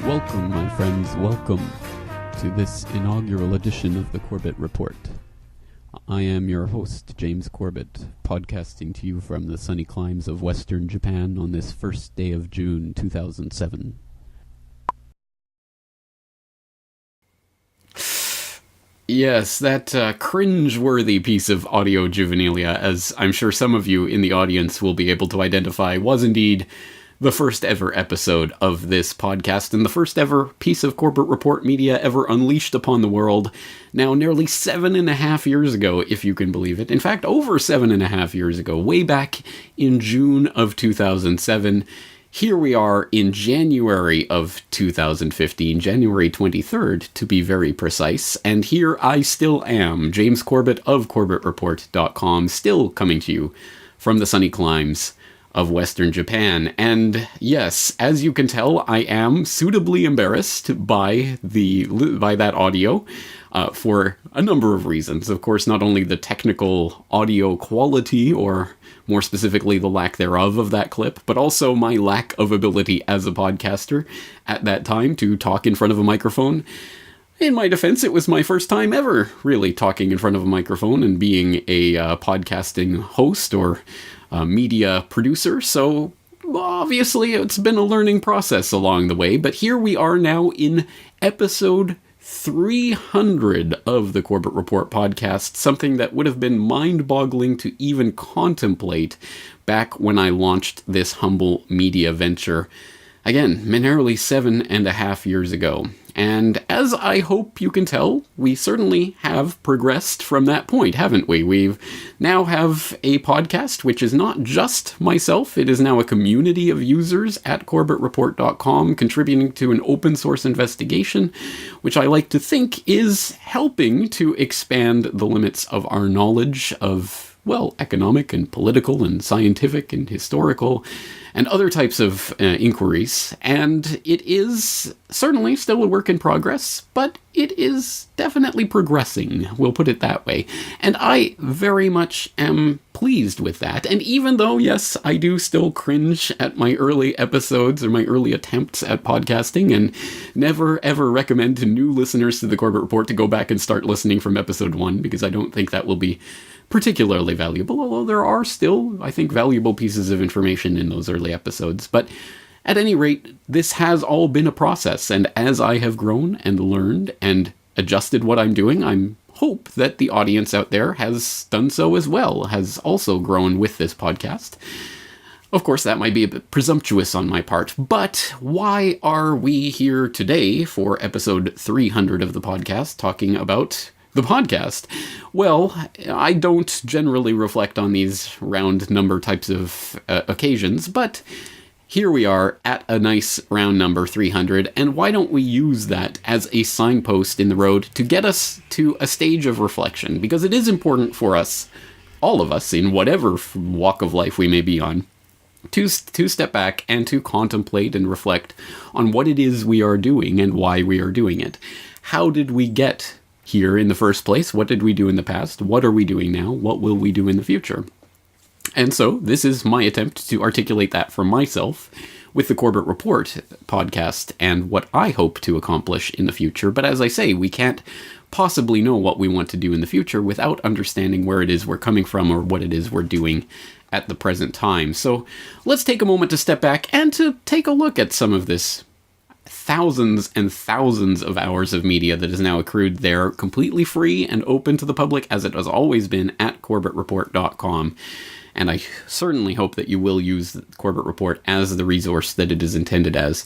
Welcome, my friends, welcome to this inaugural edition of the Corbett Report. I am your host, James Corbett, podcasting to you from the sunny climes of western Japan on this first day of June 2007. Yes, that cringe-worthy piece of audio juvenilia, as I'm sure some of you in the audience will be able to identify, was indeed the first ever episode of this podcast, and the first ever piece of corporate report media ever unleashed upon the world, now nearly 7.5 years ago, if you can believe it. In fact, over 7.5 years ago, way back in June of 2007. Here we are in January of 2015, January 23rd, to be very precise, and here I still am, James Corbett of CorbettReport.com, still coming to you from the sunny climes of Western Japan. And yes, as you can tell, I am suitably embarrassed by that audio for a number of reasons. Of course, not only the technical audio quality, or more specifically the lack thereof of that clip, but also my lack of ability as a podcaster at that time to talk in front of a microphone. In my defense, it was my first time ever really talking in front of a microphone and being a podcasting host or media producer, so obviously it's been a learning process along the way, but here we are now in episode 300 of the Corbett Report podcast, something that would have been mind-boggling to even contemplate back when I launched this humble media venture, again, nearly 7.5 years ago. And as I hope you can tell, we certainly have progressed from that point, haven't we? We now have a podcast, which is not just myself. It is now a community of users at CorbettReport.com, contributing to an open source investigation, which I like to think is helping to expand the limits of our knowledge of, well, economic and political and scientific and historical and other types of inquiries. And it is certainly still a work in progress, but it is definitely progressing, we'll put it that way. And I very much am pleased with that. And even though, yes, I do still cringe at my early episodes or my early attempts at podcasting, and never ever recommend to new listeners to the Corbett Report to go back and start listening from episode 1, because I don't think that will be particularly valuable, although there are still, I think, valuable pieces of information in those early episodes. But at any rate, this has all been a process, and as I have grown and learned and adjusted what I'm doing, I hope that the audience out there has done so as well, has also grown with this podcast. Of course, that might be a bit presumptuous on my part, but why are we here today for episode 300 of the podcast talking about the podcast? Well, I don't generally reflect on these round number types of occasions, but here we are at a nice round number 300, and why don't we use that as a signpost in the road to get us to a stage of reflection? Because it is important for us, all of us, in whatever walk of life we may be on, to step back and to contemplate and reflect on what it is we are doing and why we are doing it. How did we get here in the first place? What did we do in the past? What are we doing now? What will we do in the future? And so this is my attempt to articulate that for myself with the Corbett Report podcast and what I hope to accomplish in the future. But as I say, we can't possibly know what we want to do in the future without understanding where it is we're coming from or what it is we're doing at the present time. So let's take a moment to step back and to take a look at some of this thousands and thousands of hours of media that is now accrued there, completely free and open to the public, as it has always been at CorbettReport.com. And I certainly hope that you will use the Corbett Report as the resource that it is intended as.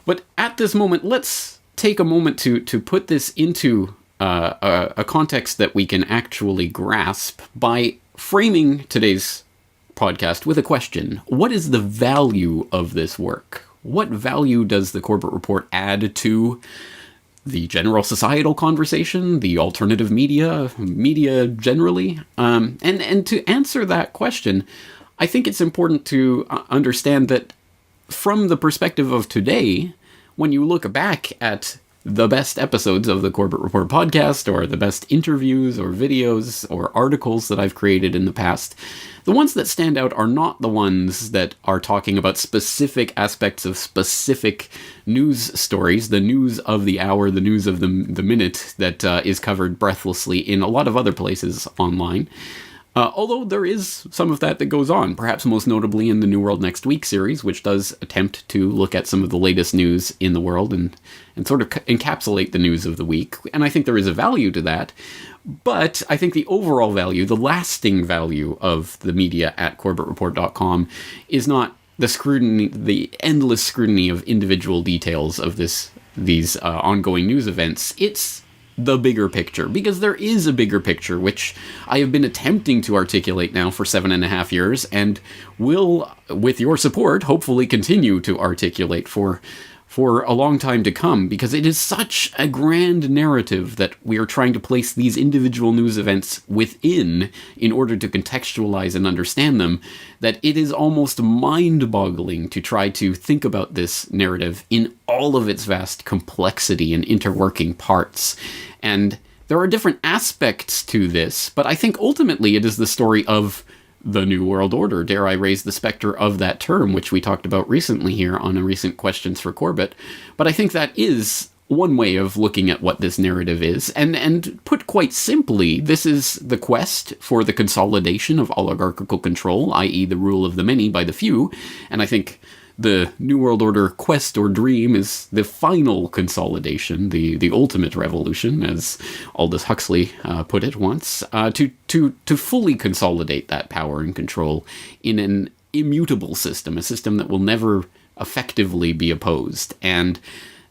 But at this moment, let's take a moment to put this into a context that we can actually grasp by framing today's podcast with a question. What is the value of this work? What value does the Corbett Report add to the general societal conversation, the alternative media generally? And to answer that question, I think it's important to understand that from the perspective of today, when you look back at the best episodes of the Corbett Report podcast, or the best interviews or videos or articles that I've created in the past, the ones that stand out are not the ones that are talking about specific aspects of specific news stories, the news of the hour, the news of the minute that is covered breathlessly in a lot of other places online. Although there is some of that goes on, perhaps most notably in the New World Next Week series, which does attempt to look at some of the latest news in the world and sort of encapsulate the news of the week. And I think there is a value to that. But I think the overall value, the lasting value of the media at CorbettReport.com is not the scrutiny, the endless scrutiny of individual details of these ongoing news events. It's the bigger picture, because there is a bigger picture, which I have been attempting to articulate now for 7.5 years, and will, with your support, hopefully continue to articulate for a long time to come, because it is such a grand narrative that we are trying to place these individual news events within in order to contextualize and understand them, that it is almost mind-boggling to try to think about this narrative in all of its vast complexity and interworking parts. And there are different aspects to this, but I think ultimately it is the story of the New World Order. Dare I raise the specter of that term, which we talked about recently here on a recent Questions for Corbett. But I think that is one way of looking at what this narrative is. And put quite simply, this is the quest for the consolidation of oligarchical control, i.e. the rule of the many by the few. And I think the New World Order quest or dream is the final consolidation, the ultimate revolution, as Aldous Huxley put it once, to fully consolidate that power and control in an immutable system, a system that will never effectively be opposed. And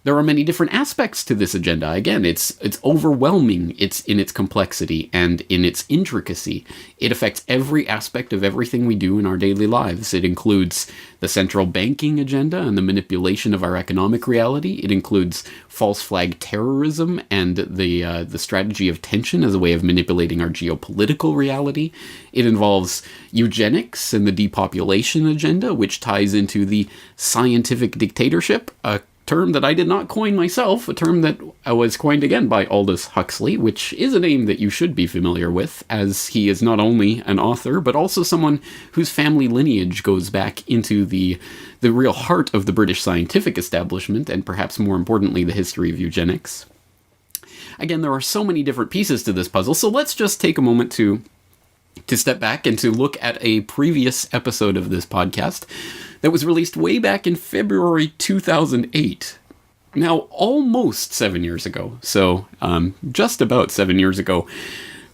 there are many different aspects to this agenda. Again, it's overwhelming. It's in its complexity and in its intricacy. It affects every aspect of everything we do in our daily lives. It includes the central banking agenda and the manipulation of our economic reality. It includes false flag terrorism and the strategy of tension as a way of manipulating our geopolitical reality. It involves eugenics and the depopulation agenda, which ties into the scientific dictatorship, a term that I did not coin myself, a term that was coined again by Aldous Huxley, which is a name that you should be familiar with, as he is not only an author, but also someone whose family lineage goes back into the real heart of the British scientific establishment, and perhaps more importantly, the history of eugenics. Again, there are so many different pieces to this puzzle, so let's just take a moment to step back and to look at a previous episode of this podcast that was released way back in February 2008. Now, almost 7 years ago, so just about 7 years ago,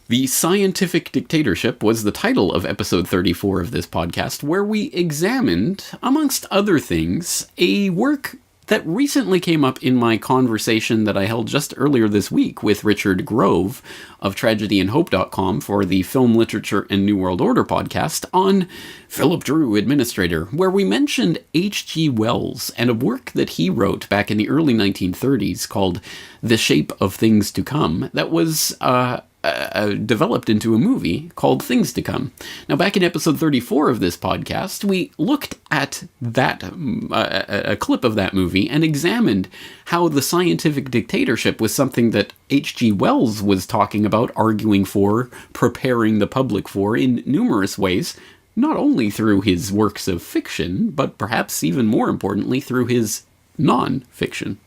The Scientific Dictatorship was the title of episode 34 of this podcast, where we examined, amongst other things, a work that recently came up in my conversation that I held just earlier this week with Richard Grove of TragedyAndHope.com for the Film Literature and New World Order podcast on Philip Drew, Administrator, where we mentioned H.G. Wells and a work that he wrote back in the early 1930s called The Shape of Things to Come that was developed into a movie called Things to Come. Now, back in episode 34 of this podcast, we looked at that, a clip of that movie, and examined how the scientific dictatorship was something that H.G. Wells was talking about, arguing for, preparing the public for in numerous ways, not only through his works of fiction, but perhaps even more importantly, through his non-fiction.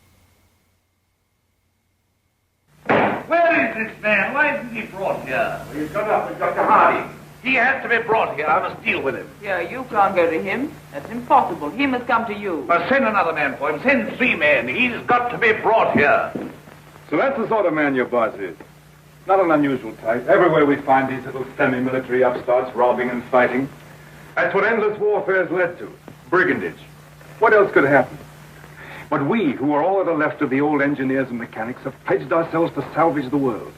Where is this man? Why isn't he brought here? Well, he's gone up with Dr. Hardy. He has to be brought here. I must deal with him. Yeah, you can't go to him. That's impossible. He must come to you. Send another man for him. Send 3 men. He's got to be brought here. So that's the sort of man your boss is. Not an unusual type. Everywhere we find these little semi-military upstarts robbing and fighting. That's what endless warfare has led to. Brigandage. What else could happen? But we, who are all that are left of the old engineers and mechanics, have pledged ourselves to salvage the world.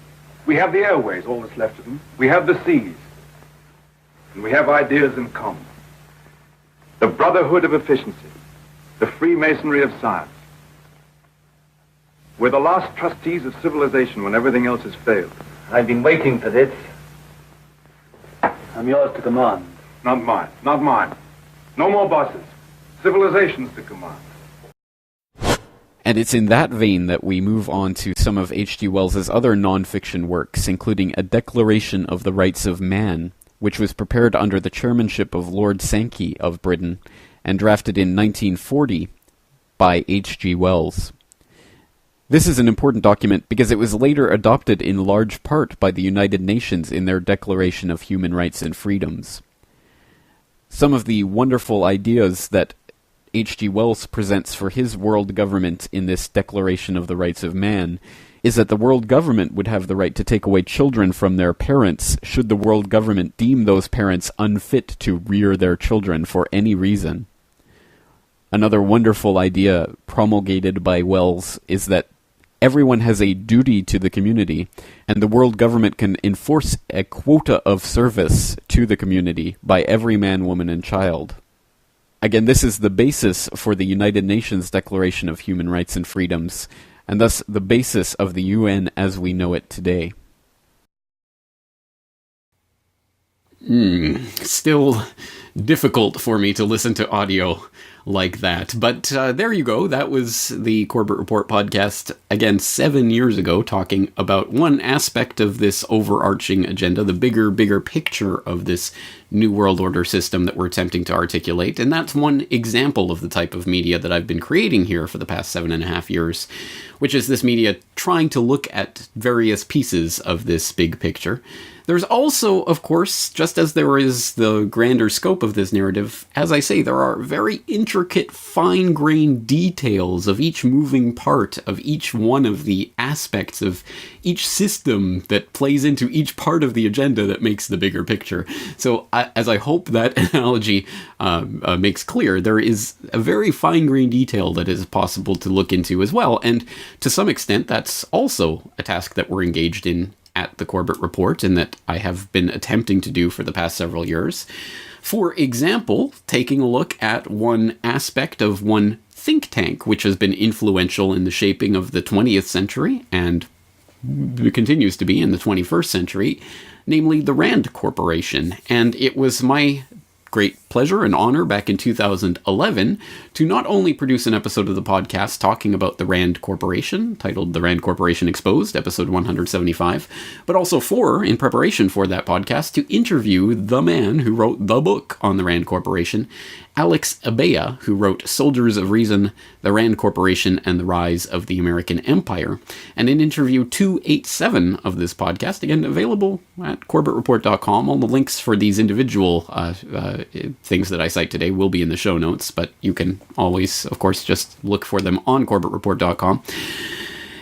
We have the airways, all that's left of them. We have the seas. And we have ideas in common. The brotherhood of efficiency. The Freemasonry of science. We're the last trustees of civilization when everything else has failed. I've been waiting for this. I'm yours to command. Not mine. Not mine. No more bosses. Civilization's to command. And it's in that vein that we move on to some of H.G. Wells's other non-fiction works, including A Declaration of the Rights of Man, which was prepared under the chairmanship of Lord Sankey of Britain and drafted in 1940 by H.G. Wells. This is an important document because it was later adopted in large part by the United Nations in their Declaration of Human Rights and Freedoms. Some of the wonderful ideas that H.G. Wells presents for his world government in this Declaration of the Rights of Man is that the world government would have the right to take away children from their parents should the world government deem those parents unfit to rear their children for any reason. Another wonderful idea promulgated by Wells is that everyone has a duty to the community, and the world government can enforce a quota of service to the community by every man, woman, and child. Again, this is the basis for the United Nations Declaration of Human Rights and Freedoms, and thus the basis of the UN as we know it today. Still difficult for me to listen to audio like that. But there you go. That was the Corbett Report podcast, again, 7 years ago, talking about one aspect of this overarching agenda, the bigger picture of this New World Order system that we're attempting to articulate. And that's one example of the type of media that I've been creating here for the past 7.5 years, which is this media trying to look at various pieces of this big picture. There's also, of course, just as there is the grander scope of this narrative, as I say, there are very intricate, fine-grained details of each moving part of each one of the aspects of each system that plays into each part of the agenda that makes the bigger picture. So, as I hope that analogy makes clear, there is a very fine-grained detail that is possible to look into as well, and to some extent, that's also a task that we're engaged in at the Corbett Report, and that I have been attempting to do for the past several years. For example, taking a look at one aspect of one think tank which has been influential in the shaping of the 20th century and continues to be in the 21st century, namely the Rand Corporation. And it was my great pleasure and honor back in 2011 to not only produce an episode of the podcast talking about the Rand Corporation, titled The Rand Corporation Exposed, episode 175, but also in preparation for that podcast, to interview the man who wrote the book on the Rand Corporation, Alex Abea, who wrote Soldiers of Reason, the Rand Corporation, and the Rise of the American Empire. And in interview 287 of this podcast, again, available at CorbettReport.com, all the links for these individual things that I cite today will be in the show notes, but you can always, of course, just look for them on CorbettReport.com.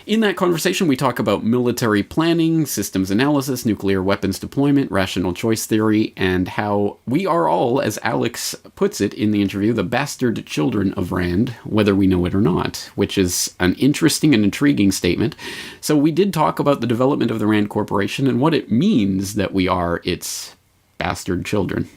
In that conversation, we talk about military planning, systems analysis, nuclear weapons deployment, rational choice theory, and how we are all, as Alex puts it in the interview, the bastard children of Rand, whether we know it or not, which is an interesting and intriguing statement. So we did talk about the development of the Rand Corporation and what it means that we are its bastard children.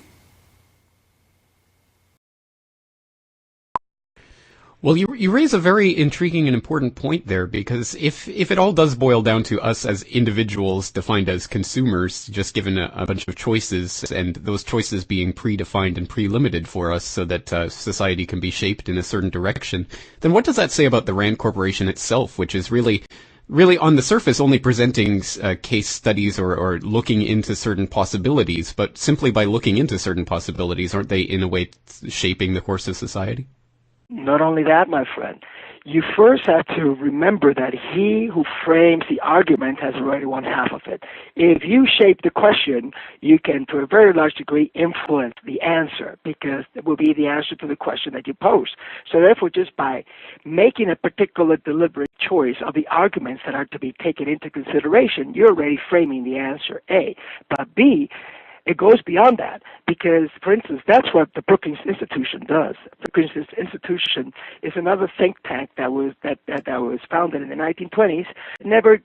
Well, you raise a very intriguing and important point there, because if it all does boil down to us as individuals defined as consumers, just given a bunch of choices, and those choices being predefined and pre-limited for us so that society can be shaped in a certain direction, then what does that say about the Rand Corporation itself, which is really on the surface only presenting case studies or looking into certain possibilities, but simply by looking into certain possibilities, aren't they in a way shaping the course of society? Not only that, my friend, you first have to remember that he who frames the argument has already won half of it. If you shape the question, you can, to a very large degree, influence the answer, because it will be the answer to the question that you pose. So therefore, just by making a particular deliberate choice of the arguments that are to be taken into consideration, you're already framing the answer, A. But B, it goes beyond that, because, for instance, that's what the Brookings Institution does. The Brookings Institution is another think tank that was founded in the 1920s. Never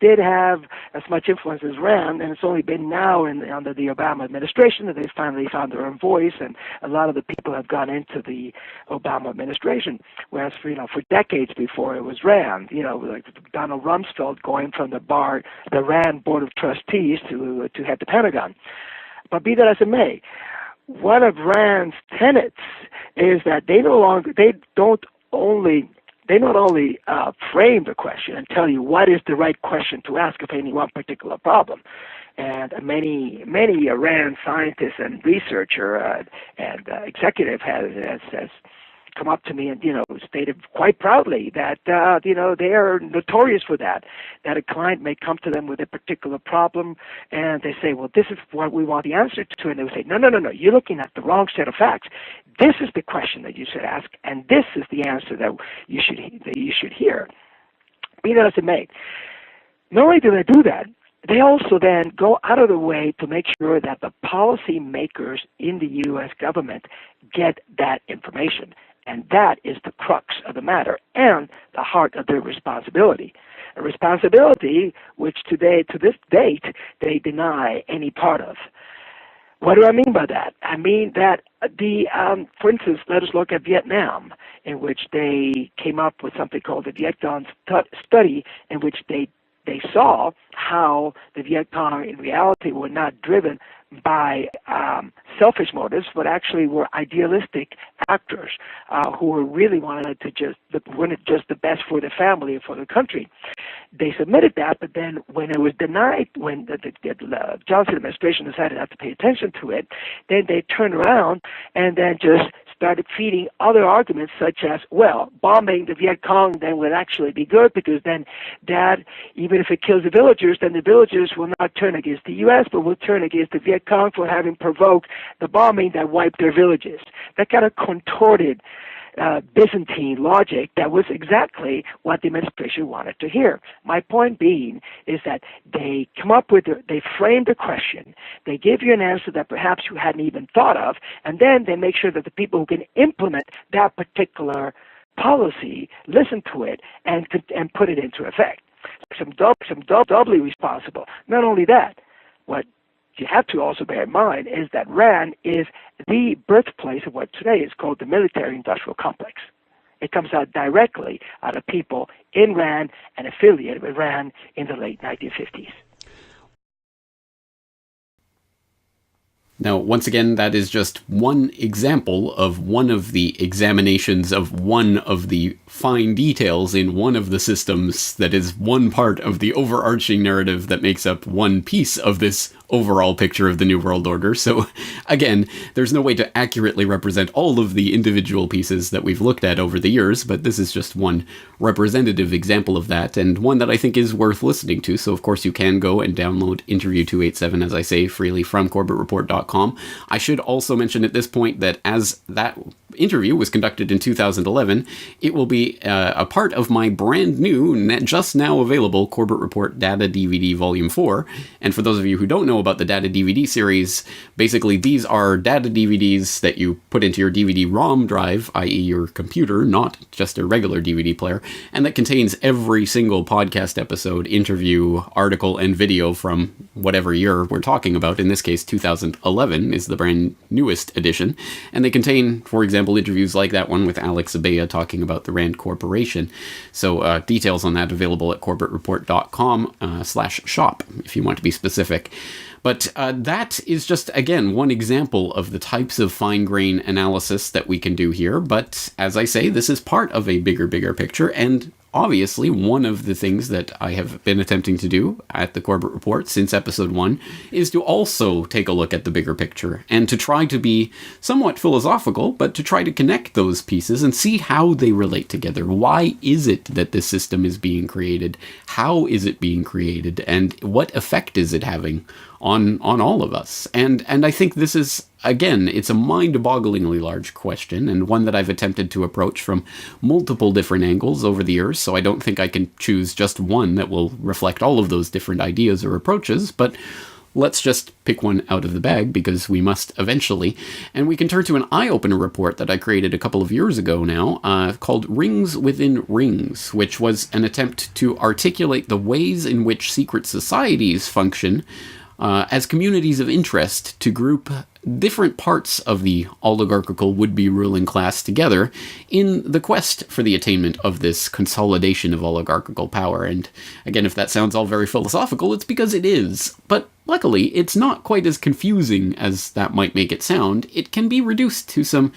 did have as much influence as Rand, and it's only been now under the Obama administration that they finally found their own voice, and a lot of the people have gone into the Obama administration. Whereas for decades before it was Rand, like Donald Rumsfeld going from the Rand Board of Trustees to head the Pentagon. But be that as it may, one of Rand's tenets is that they don't only they not only frame the question and tell you what is the right question to ask of any one particular problem. And many Rand scientists and researcher and executive has come up to me and, stated quite proudly that, they are notorious for that a client may come to them with a particular problem and they say, well, this is what we want the answer to. And they would say, no, you're looking at the wrong set of facts. This is the question that you should ask, and this is the answer that you should hear. Be that as it may. Not only do they do that, they also then go out of the way to make sure that the policy makers in the U.S. government get that information. And that is the crux of the matter and the heart of their responsibility. A responsibility which to this date, they deny any part of. What do I mean by that? I mean that for instance, let us look at Vietnam, in which they came up with something called the Viet Cong study, in which they saw how the Viet Cong in reality were not driven by selfish motives, but actually were idealistic actors who really wanted just the best for the family and for the country. They submitted that, but then when it was denied, when the Johnson administration decided not to pay attention to it, then they turned around and then just started feeding other arguments such as, well, bombing the Viet Cong then would actually be good because then that, even if it kills the villagers, then the villagers will not turn against the U.S., but will turn against the Viet Cong for having provoked the bombing that wiped their villages. That kind of contorted Byzantine logic that was exactly what the administration wanted to hear. My point being is that they frame the question, they give you an answer that perhaps you hadn't even thought of, and then they make sure that the people who can implement that particular policy listen to it and put it into effect. Some doubly responsible. Not only that, what you have to also bear in mind is that Rand is the birthplace of what today is called the military-industrial complex. It comes out directly out of people in Rand and affiliated with Rand in the late 1950s. Now, once again, that is just one example of one of the examinations of one of the fine details in one of the systems that is one part of the overarching narrative that makes up one piece of this overall picture of the New World Order. So, again, there's no way to accurately represent all of the individual pieces that we've looked at over the years, but this is just one representative example of that, and one that I think is worth listening to. So, of course, you can go and download Interview 287, as I say, freely from CorbettReport.com. I should also mention at this point that as that interview was conducted in 2011, it will be a part of my brand new, just now available Corbett Report Data DVD Volume 4. And for those of you who don't know about the Data DVD series, basically these are data DVDs that you put into your DVD-ROM drive, i.e. your computer, not just a regular DVD player, and that contains every single podcast episode, interview, article, and video from whatever year we're talking about. In this case, 2011 is the brand newest edition, and they contain, for example, interviews like that one with Alex Abea talking about the Rand Corporation. So details on that available at corbettreport.com/shop if you want to be specific. But that is just, again, one example of the types of fine-grain analysis that we can do here. But as I say, this is part of a bigger picture, and obviously, one of the things that I have been attempting to do at the Corbett Report since episode 1 is to also take a look at the bigger picture and to try to be somewhat philosophical, but to try to connect those pieces and see how they relate together. Why is it that this system is being created? How is it being created? And what effect is it having on all of us? And I think this is, again, it's a mind-bogglingly large question, and one that I've attempted to approach from multiple different angles over the years, so I don't think I can choose just one that will reflect all of those different ideas or approaches, but let's just pick one out of the bag, because we must eventually. And we can turn to an eye-opener report that I created a couple of years ago now, called Rings Within Rings, which was an attempt to articulate the ways in which secret societies function as communities of interest to group different parts of the oligarchical would-be ruling class together in the quest for the attainment of this consolidation of oligarchical power. And again, if that sounds all very philosophical, it's because it is. But luckily, it's not quite as confusing as that might make it sound. It can be reduced to some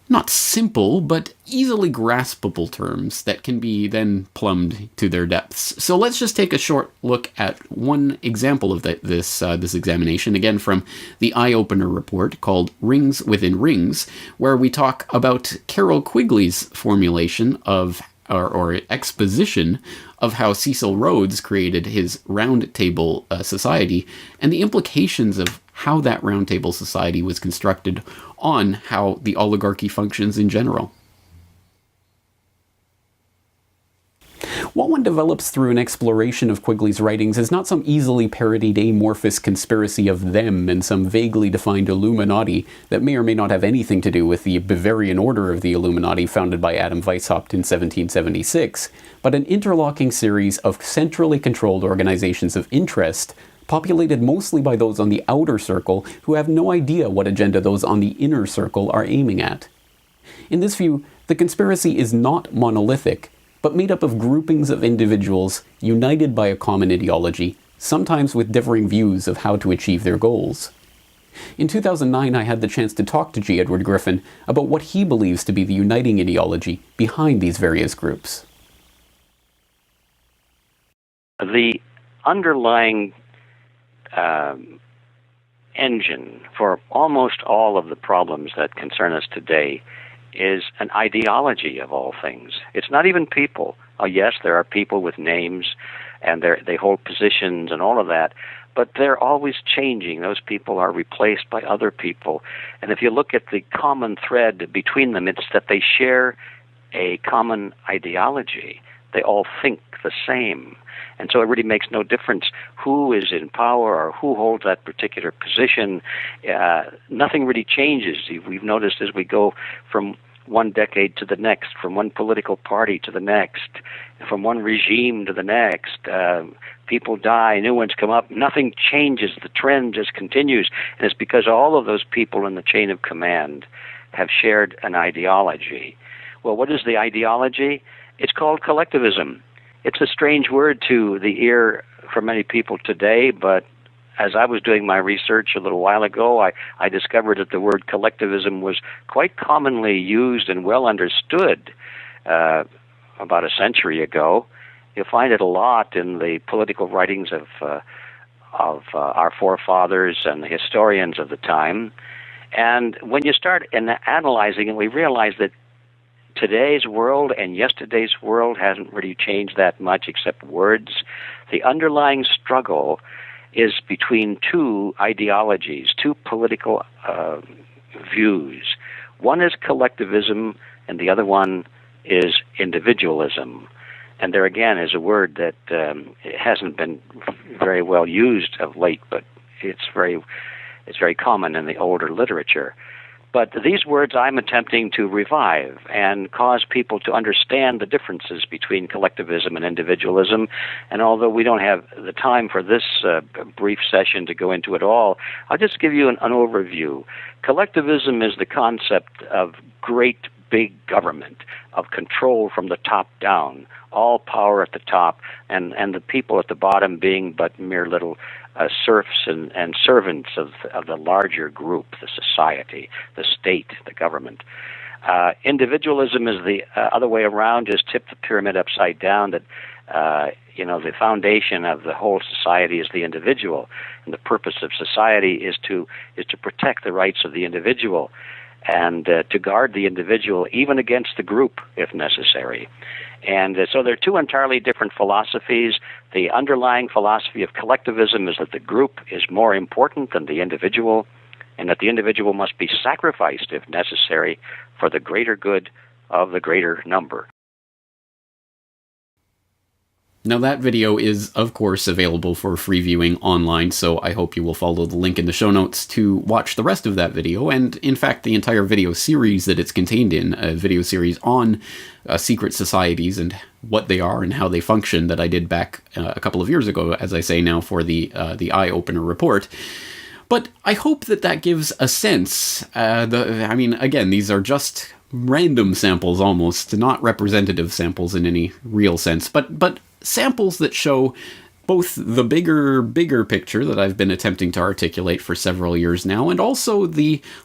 not simple, but easily graspable terms that can be then plumbed to their depths. So let's just take a short look at one example of this examination, again from the Eye-Opener report called Rings Within Rings, where we talk about Carroll Quigley's formulation of, or exposition of how Cecil Rhodes created his Round Table Society, and the implications of how that Round Table Society was constructed on how the oligarchy functions in general. What one develops through an exploration of Quigley's writings is not some easily parodied amorphous conspiracy of them and some vaguely defined Illuminati that may or may not have anything to do with the Bavarian Order of the Illuminati founded by Adam Weishaupt in 1776, but an interlocking series of centrally controlled organizations of interest populated mostly by those on the outer circle who have no idea what agenda those on the inner circle are aiming at. In this view, the conspiracy is not monolithic, but made up of groupings of individuals united by a common ideology, sometimes with differing views of how to achieve their goals. In 2009, I had the chance to talk to G. Edward Griffin about what he believes to be the uniting ideology behind these various groups. The underlying engine for almost all of the problems that concern us today is an ideology of all things. It's not even people. Oh, yes, there are people with names and they hold positions and all of that, but they're always changing. Those people are replaced by other people. And if you look at the common thread between them, it's that they share a common ideology. They all think the same. And so it really makes no difference who is in power or who holds that particular position. Nothing really changes. We've noticed as we go from one decade to the next, from one political party to the next, from one regime to the next, people die, new ones come up, nothing changes. The trend just continues. And it's because all of those people in the chain of command have shared an ideology. Well, what is the ideology? It's called collectivism. It's a strange word to the ear for many people today, but as I was doing my research a little while ago, I discovered that the word collectivism was quite commonly used and well understood about a century ago. You'll find it a lot in the political writings of our forefathers and the historians of the time. And when you start analyzing it, we realize that today's world and yesterday's world hasn't really changed that much except words. The underlying struggle is between two ideologies, two political views. One is collectivism and the other one is individualism. And there again is a word that hasn't been very well used of late, but it's very common in the older literature. But these words I'm attempting to revive and cause people to understand the differences between collectivism and individualism. And although we don't have the time for this brief session to go into it all, I'll just give you an overview. Collectivism is the concept of great big government, of control from the top down, all power at the top, and the people at the bottom being but mere little serfs and servants of the larger group, the society, the state, the government. Individualism is the other way around, just tip the pyramid upside down, that the foundation of the whole society is the individual, and the purpose of society is to protect the rights of the individual and to guard the individual even against the group if necessary. And so there are two entirely different philosophies. The underlying philosophy of collectivism is that the group is more important than the individual, and that the individual must be sacrificed if necessary for the greater good of the greater number. Now that video is, of course, available for free viewing online, so I hope you will follow the link in the show notes to watch the rest of that video, and in fact the entire video series that it's contained in, a video series on secret societies and what they are and how they function that I did back a couple of years ago, as I say now, for the Eye-Opener report. But I hope that gives a sense. Again, these are just random samples almost, not representative samples in any real sense, but samples that show both the bigger picture that I've been attempting to articulate for several years now, and also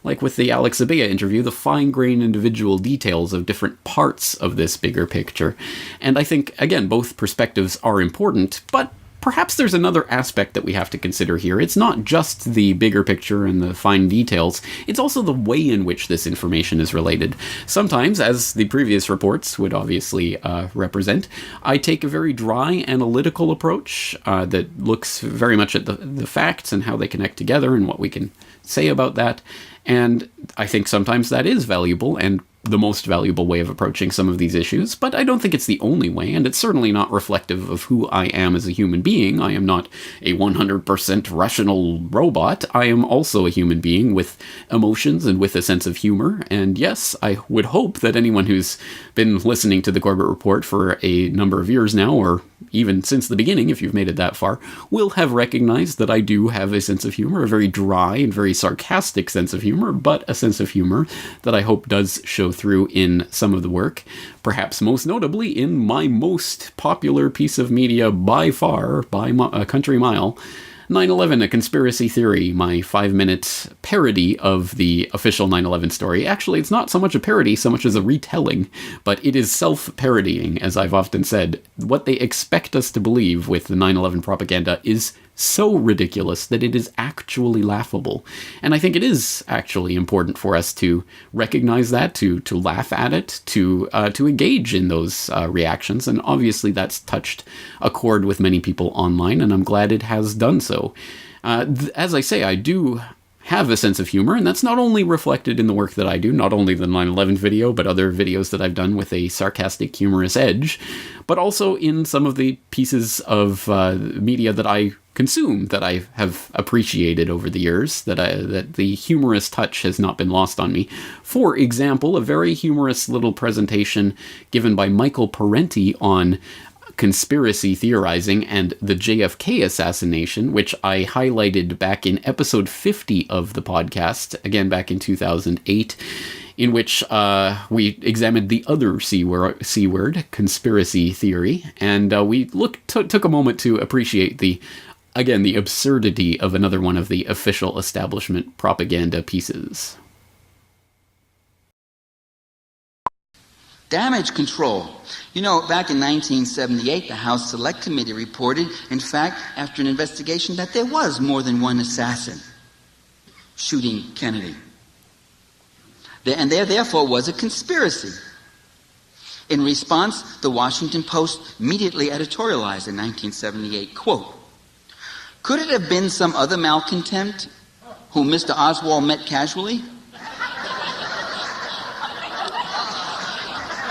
like with the Alex Abea interview, the fine-grained individual details of different parts of this bigger picture. And I think, again, both perspectives are important, but perhaps there's another aspect that we have to consider here. It's not just the bigger picture and the fine details, it's also the way in which this information is related. Sometimes, as the previous reports would obviously represent, I take a very dry analytical approach that looks very much at the facts and how they connect together and what we can say about that. And I think sometimes that is valuable and the most valuable way of approaching some of these issues, but I don't think it's the only way, and it's certainly not reflective of who I am as a human being. I am not a 100% rational robot. I am also a human being with emotions and with a sense of humor, and yes, I would hope that anyone who's been listening to the Corbett Report for a number of years now, or even since the beginning, if you've made it that far, will have recognized that I do have a sense of humor, a very dry and very sarcastic sense of humor, but a sense of humor that I hope does show through in some of the work, perhaps most notably in my most popular piece of media by far, by a country mile, 9/11, A Conspiracy Theory, my 5-minute parody of the official 9/11 story. Actually, it's not so much a parody, so much as a retelling, but it is self-parodying, as I've often said. What they expect us to believe with the 9/11 propaganda is so ridiculous that it is actually laughable. And I think it is actually important for us to recognize that, to laugh at it, to engage in those reactions. And obviously that's touched a chord with many people online, and I'm glad it has done so. As I say, I do have a sense of humor, and that's not only reflected in the work that I do, not only the 9/11 video, but other videos that I've done with a sarcastic, humorous edge, but also in some of the pieces of media that I consume, that I have appreciated over the years, that the humorous touch has not been lost on me. For example, a very humorous little presentation given by Michael Parenti on conspiracy theorizing and the JFK assassination, which I highlighted back in episode 50 of the podcast, again back in 2008, in which we examined the other C word, conspiracy theory, and we took a moment to appreciate the absurdity of another one of the official establishment propaganda pieces. Damage control. You know, back in 1978, the House Select Committee reported, in fact, after an investigation, that there was more than one assassin shooting Kennedy. And there, therefore, was a conspiracy. In response, the Washington Post immediately editorialized in 1978, quote, "Could it have been some other malcontent whom Mr. Oswald met casually?"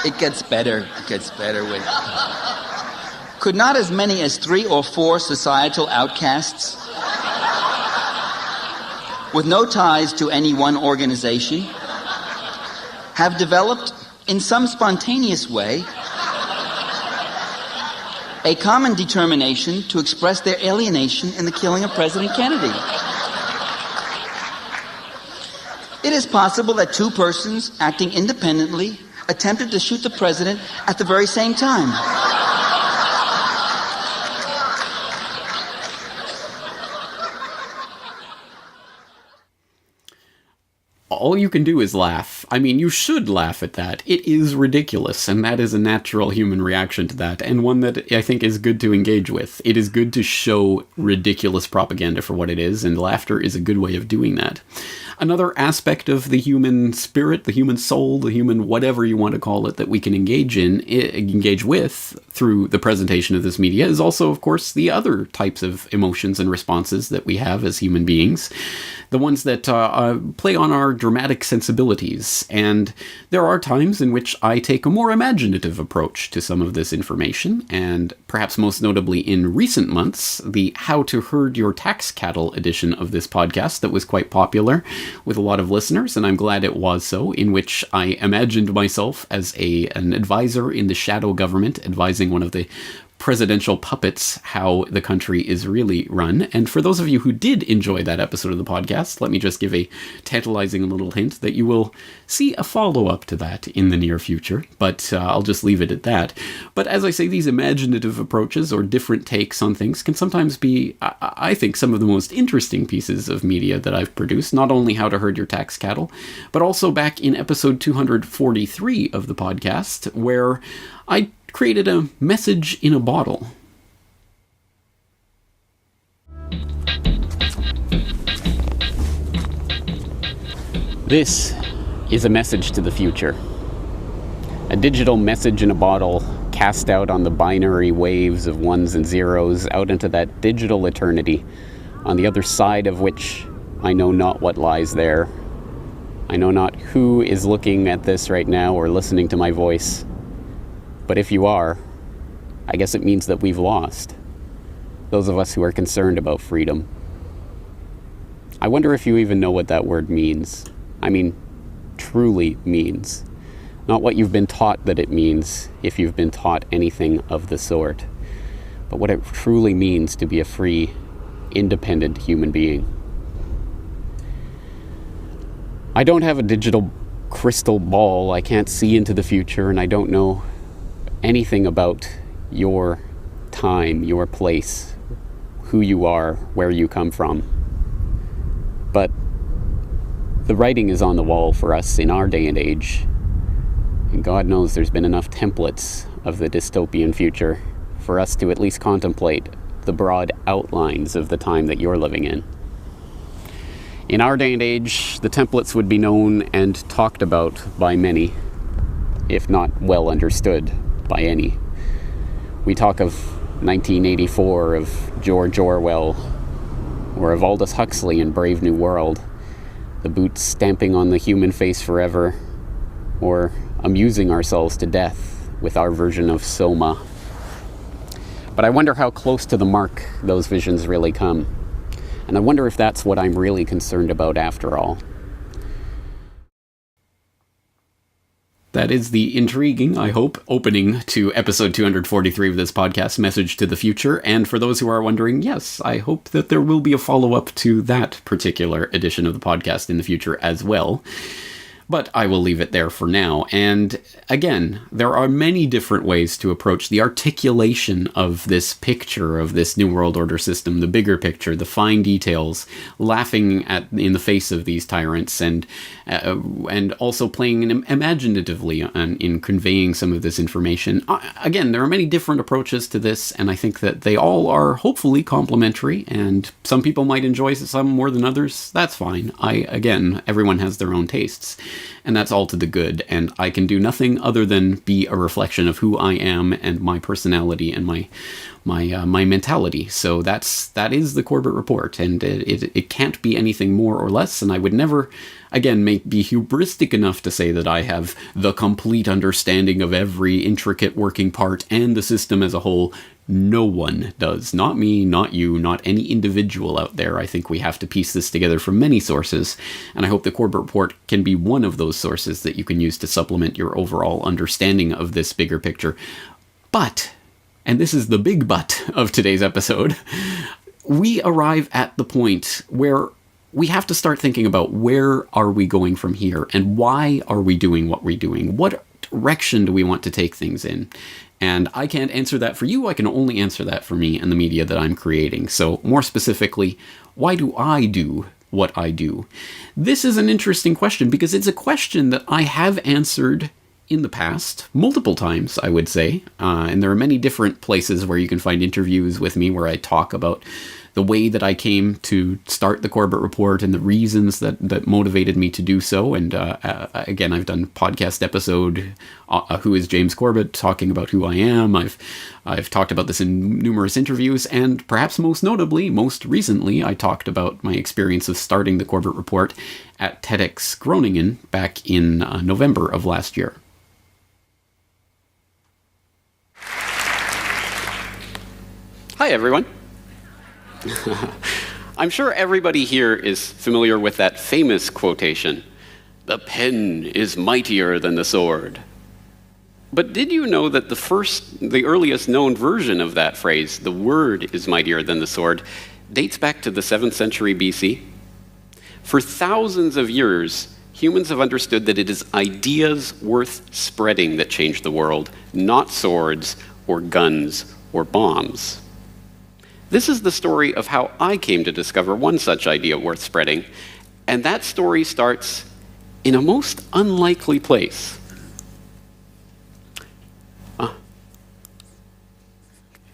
It gets better. With. Could not as many as 3 or 4 societal outcasts with no ties to any one organization have developed in some spontaneous way a common determination to express their alienation in the killing of President Kennedy? It is possible that 2 persons acting independently attempted to shoot the president at the very same time. All you can do is laugh. I mean, you should laugh at that. It is ridiculous, and that is a natural human reaction to that, and one that I think is good to engage with. It is good to show ridiculous propaganda for what it is, and laughter is a good way of doing that. Another aspect of the human spirit, the human soul, the human whatever you want to call it, that we can engage with through the presentation of this media is also, of course, the other types of emotions and responses that we have as human beings. The ones that play on our dramatic sensibilities. And there are times in which I take a more imaginative approach to some of this information, and perhaps most notably in recent months, the How to Herd Your Tax Cattle edition of this podcast that was quite popular with a lot of listeners, and I'm glad it was so, in which I imagined myself as an advisor in the shadow government, advising one of the presidential puppets how the country is really run. And for those of you who did enjoy that episode of the podcast, let me just give a tantalizing little hint that you will see a follow-up to that in the near future, but I'll just leave it at that. But as I say, these imaginative approaches or different takes on things can sometimes be, I think, some of the most interesting pieces of media that I've produced, not only How to Herd Your Tax Cattle, but also back in episode 243 of the podcast, where I created a message in a bottle. This is a message to the future. A digital message in a bottle cast out on the binary waves of ones and zeros out into that digital eternity, on the other side of which I know not what lies there. I know not who is looking at this right now or listening to my voice. But if you are, I guess it means that we've lost. Those of us who are concerned about freedom. I wonder if you even know what that word means. I mean, truly means. Not what you've been taught that it means, if you've been taught anything of the sort, but what it truly means to be a free, independent human being. I don't have a digital crystal ball. I can't see into the future, and I don't know anything about your time, your place, who you are, where you come from. But the writing is on the wall for us in our day and age. And God knows there's been enough templates of the dystopian future for us to at least contemplate the broad outlines of the time that you're living in. In our day and age, the templates would be known and talked about by many, if not well understood by any. We talk of 1984, of George Orwell, or of Aldous Huxley in Brave New World, the boots stamping on the human face forever, or amusing ourselves to death with our version of Soma. But I wonder how close to the mark those visions really come. And I wonder if that's what I'm really concerned about after all. That is the intriguing, I hope, opening to episode 243 of this podcast, Message to the Future. And for those who are wondering, yes, I hope that there will be a follow-up to that particular edition of the podcast in the future as well. But I will leave it there for now. And again, there are many different ways to approach the articulation of this picture of this New World Order system, the bigger picture, the fine details, laughing in the face of these tyrants, and also playing imaginatively in conveying some of this information. Again, there are many different approaches to this, and I think that they all are hopefully complementary, and some people might enjoy some more than others. That's fine. Again, everyone has their own tastes. And that's all to the good, and I can do nothing other than be a reflection of who I am and my personality and my mentality. So that is the Corbett Report, and it can't be anything more or less. And I would never, again, be hubristic enough to say that I have the complete understanding of every intricate working part and the system as a whole. No one does. Not me, not you, not any individual out there. I think we have to piece this together from many sources, and I hope the Corbett Report can be one of those sources that you can use to supplement your overall understanding of this bigger picture. But, and this is the big but of today's episode, we arrive at the point where we have to start thinking about where are we going from here, and why are we doing what we're doing? What direction do we want to take things in? And I can't answer that for you. I can only answer that for me and the media that I'm creating. So more specifically, why do I do what I do? This is an interesting question because it's a question that I have answered in the past, multiple times, I would say. And there are many different places where you can find interviews with me where I talk about the way that I came to start the Corbett Report and the reasons that motivated me to do so. And again, I've done podcast episode, Who is James Corbett, talking about who I am. I've talked about this in numerous interviews, and perhaps most notably, most recently, I talked about my experience of starting the Corbett Report at TEDx Groningen back in November of last year. Hi, everyone. I'm sure everybody here is familiar with that famous quotation, "The pen is mightier than the sword." But did you know that the earliest known version of that phrase, the word is mightier than the sword, dates back to the 7th century BC? For thousands of years, humans have understood that it is ideas worth spreading that change the world, not swords or guns or bombs. This is the story of how I came to discover one such idea worth spreading, and that story starts in a most unlikely place.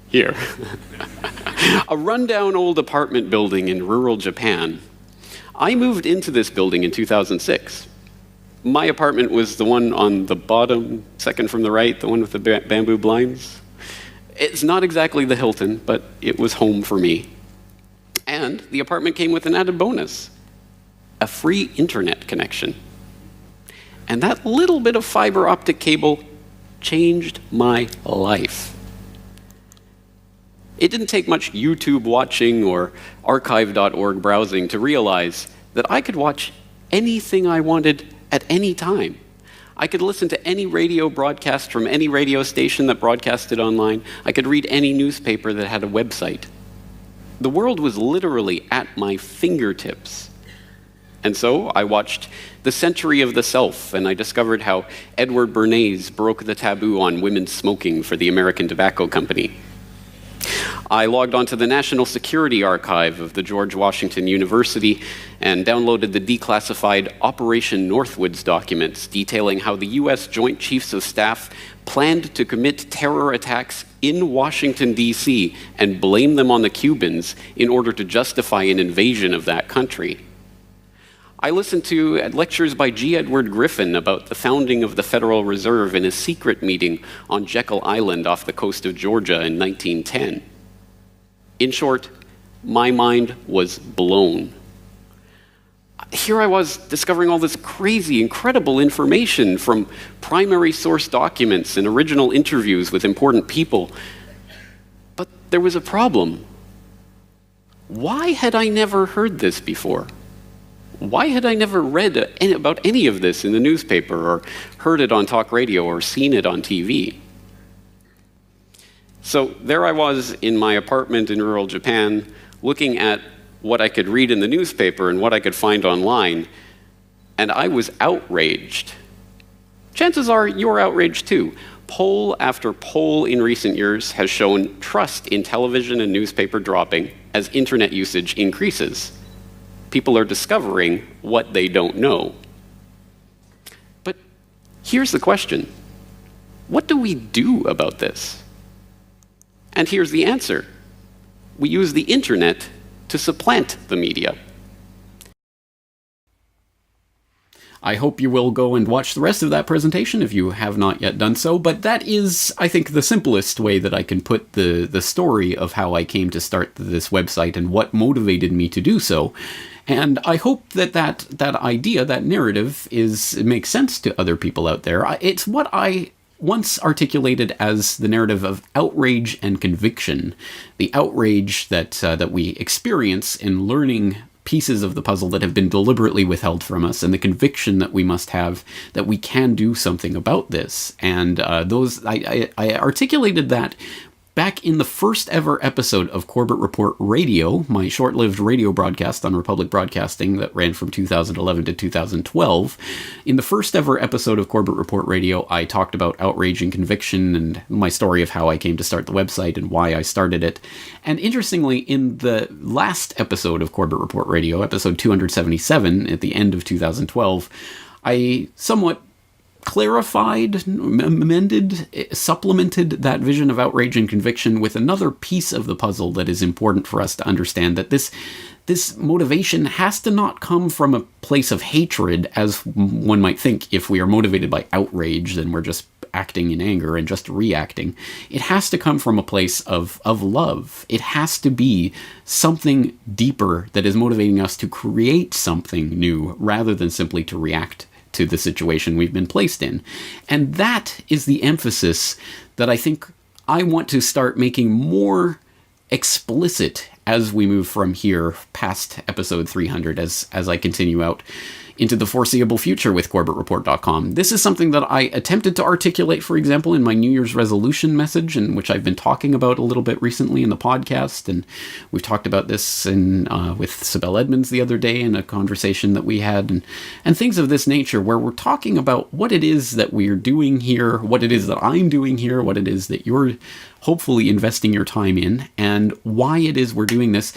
Here. A rundown old apartment building in rural Japan. I moved into this building in 2006. My apartment was the one on the bottom, second from the right, the one with the bamboo blinds. It's not exactly the Hilton, but it was home for me. And the apartment came with an added bonus, a free internet connection. And that little bit of fiber optic cable changed my life. It didn't take much YouTube watching or archive.org browsing to realize that I could watch anything I wanted at any time. I could listen to any radio broadcast from any radio station that broadcasted online. I could read any newspaper that had a website. The world was literally at my fingertips. And so I watched The Century of the Self, and I discovered how Edward Bernays broke the taboo on women smoking for the American Tobacco Company. I logged onto the National Security Archive of the George Washington University and downloaded the declassified Operation Northwoods documents detailing how the U.S. Joint Chiefs of Staff planned to commit terror attacks in Washington, D.C. and blame them on the Cubans in order to justify an invasion of that country. I listened to lectures by G. Edward Griffin about the founding of the Federal Reserve in a secret meeting on Jekyll Island off the coast of Georgia in 1910. In short, my mind was blown. Here I was discovering all this crazy, incredible information from primary source documents and original interviews with important people. But there was a problem. Why had I never heard this before? Why had I never read about any of this in the newspaper or heard it on talk radio or seen it on TV? So there I was in my apartment in rural Japan, looking at what I could read in the newspaper and what I could find online, and I was outraged. Chances are you're outraged too. Poll after poll in recent years has shown trust in television and newspaper dropping as internet usage increases. People are discovering what they don't know. But here's the question. What do we do about this? And here's the answer. We use the internet to supplant the media. I hope you will go and watch the rest of that presentation if you have not yet done so, but that is, I think, the simplest way that I can put the story of how I came to start this website and what motivated me to do so. And I hope that idea, that narrative, makes sense to other people out there. It's what I once articulated as the narrative of outrage and conviction. The outrage that we experience in learning pieces of the puzzle that have been deliberately withheld from us, and the conviction that we must have that we can do something about this. And I articulated that back in the first ever episode of Corbett Report Radio, my short-lived radio broadcast on Republic Broadcasting that ran from 2011 to 2012. In the first ever episode of Corbett Report Radio, I talked about outrage and conviction and my story of how I came to start the website and why I started it. And interestingly, in the last episode of Corbett Report Radio, episode 277, at the end of 2012, I somewhat clarified, amended, supplemented that vision of outrage and conviction with another piece of the puzzle that is important for us to understand, that this motivation has to not come from a place of hatred, as one might think. If we are motivated by outrage, then we're just acting in anger and just reacting. It has to come from a place of love. It has to be something deeper that is motivating us to create something new rather than simply to react to the situation we've been placed in. And that is the emphasis that I think I want to start making more explicit as we move from here past episode 300, as I continue out into the foreseeable future with CorbettReport.com. This is something that I attempted to articulate, for example, in my New Year's resolution message, in which I've been talking about a little bit recently in the podcast, and we've talked about this with Sibel Edmonds the other day in a conversation that we had, and things of this nature, where we're talking about what it is that we're doing here, what it is that I'm doing here, what it is that you're hopefully investing your time in, and why it is we're doing this.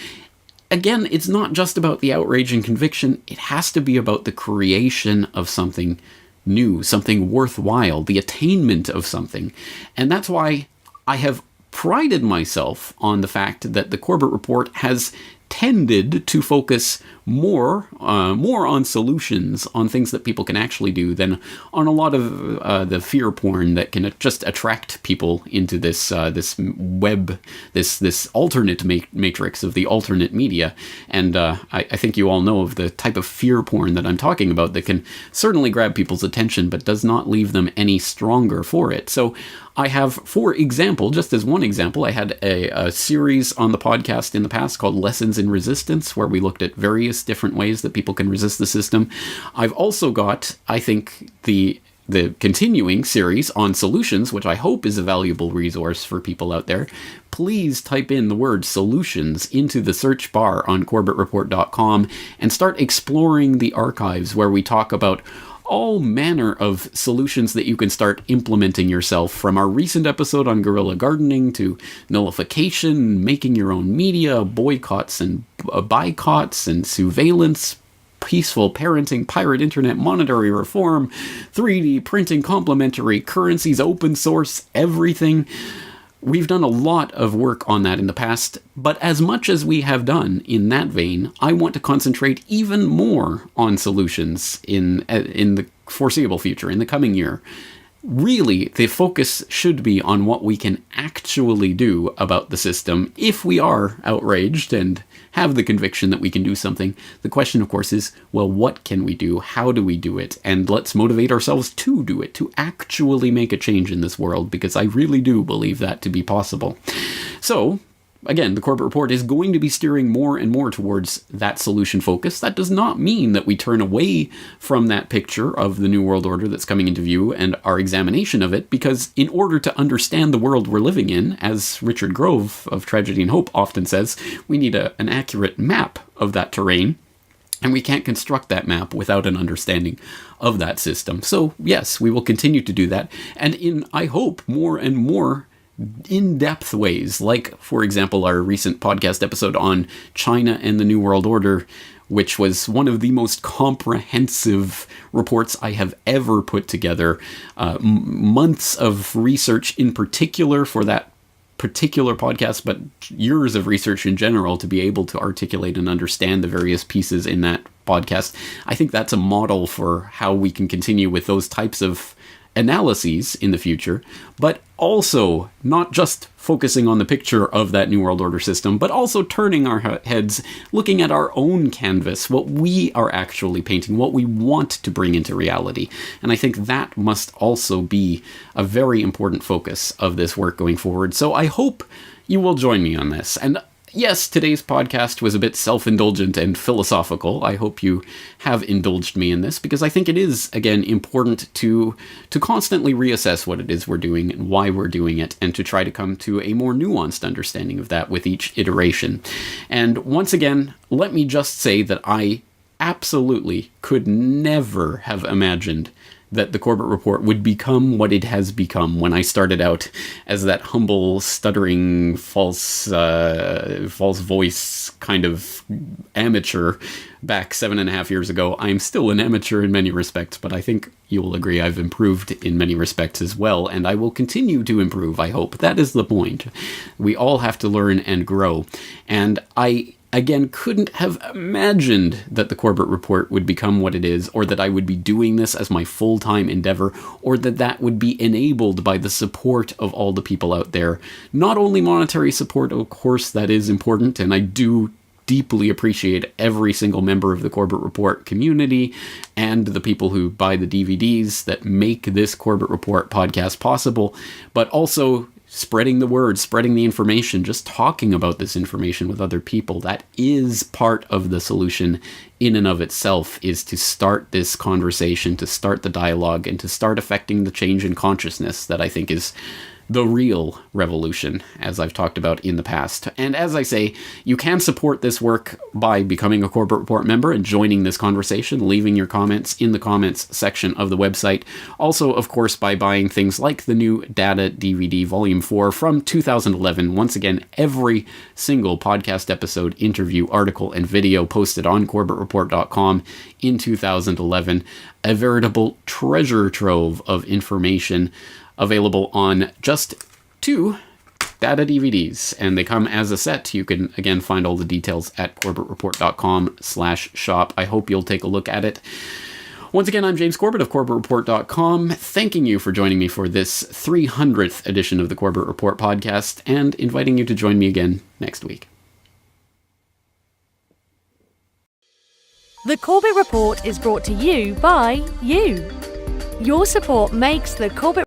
Again, it's not just about the outrage and conviction. It has to be about the creation of something new, something worthwhile, the attainment of something. And that's why I have prided myself on the fact that the Corbett Report has tended to focus more on solutions, on things that people can actually do, than on a lot of the fear porn that can just attract people into this web, this alternate matrix of the alternate media. And I think you all know of the type of fear porn that I'm talking about that can certainly grab people's attention, but does not leave them any stronger for it. So I have, for example, just as one example, I had a series on the podcast in the past called Lessons in Resistance, where we looked at various different ways that people can resist the system. I've also got, I think, the continuing series on solutions, which I hope is a valuable resource for people out there. Please type in the word solutions into the search bar on CorbettReport.com and start exploring the archives, where we talk about all manner of solutions that you can start implementing yourself, from our recent episode on guerrilla gardening to nullification, making your own media, boycotts and boycotts and surveillance, peaceful parenting, pirate internet, monetary reform, 3D printing, complementary currencies, open source, everything. We've done a lot of work on that in the past, but as much as we have done in that vein, I want to concentrate even more on solutions in the foreseeable future, in the coming year. Really, the focus should be on what we can actually do about the system if we are outraged and have the conviction that we can do something. The question, of course, is, well, what can we do? How do we do it? And let's motivate ourselves to do it, to actually make a change in this world, because I really do believe that to be possible. So, again, the Corbett Report is going to be steering more and more towards that solution focus. That does not mean that we turn away from that picture of the New World Order that's coming into view and our examination of it, because in order to understand the world we're living in, as Richard Grove of Tragedy and Hope often says, we need an accurate map of that terrain. And we can't construct that map without an understanding of that system. So, yes, we will continue to do that. And in, I hope, more and more in-depth ways, like, for example, our recent podcast episode on China and the New World Order, which was one of the most comprehensive reports I have ever put together. Months of research in particular for that particular podcast, but years of research in general to be able to articulate and understand the various pieces in that podcast. I think that's a model for how we can continue with those types of analyses in the future, but also not just focusing on the picture of that New World Order system, but also turning our heads, looking at our own canvas, what we are actually painting, what we want to bring into reality. And I think that must also be a very important focus of this work going forward. So I hope you will join me on this. And yes, today's podcast was a bit self-indulgent and philosophical. I hope you have indulged me in this, because I think it is, again, important to constantly reassess what it is we're doing and why we're doing it, and to try to come to a more nuanced understanding of that with each iteration. And once again, let me just say that I absolutely could never have imagined that the Corbett Report would become what it has become when I started out as that humble, stuttering, false voice kind of amateur back 7.5 years ago. I'm still an amateur in many respects, but I think you will agree I've improved in many respects as well, and I will continue to improve, I hope. That is the point. We all have to learn and grow. And I again, couldn't have imagined that the Corbett Report would become what it is, or that I would be doing this as my full-time endeavor, or that would be enabled by the support of all the people out there. Not only monetary support, of course, that is important, and I do deeply appreciate every single member of the Corbett Report community and the people who buy the DVDs that make this Corbett Report podcast possible, but also spreading the word, spreading the information, just talking about this information with other people, that is part of the solution in and of itself, is to start this conversation, to start the dialogue, and to start affecting the change in consciousness that I think is the real revolution, as I've talked about in the past. And as I say, you can support this work by becoming a Corbett Report member and joining this conversation, leaving your comments in the comments section of the website. Also, of course, by buying things like the new Data DVD Volume 4 from 2011. Once again, every single podcast episode, interview, article, and video posted on CorbettReport.com in 2011. A veritable treasure trove of information available on just 2 data DVDs, and they come as a set. You can, again, find all the details at CorbettReport.com/shop. I hope you'll take a look at it. Once again, I'm James Corbett of CorbettReport.com, thanking you for joining me for this 300th edition of the Corbett Report podcast, and inviting you to join me again next week. The Corbett Report is brought to you by you. Your support makes the Corbett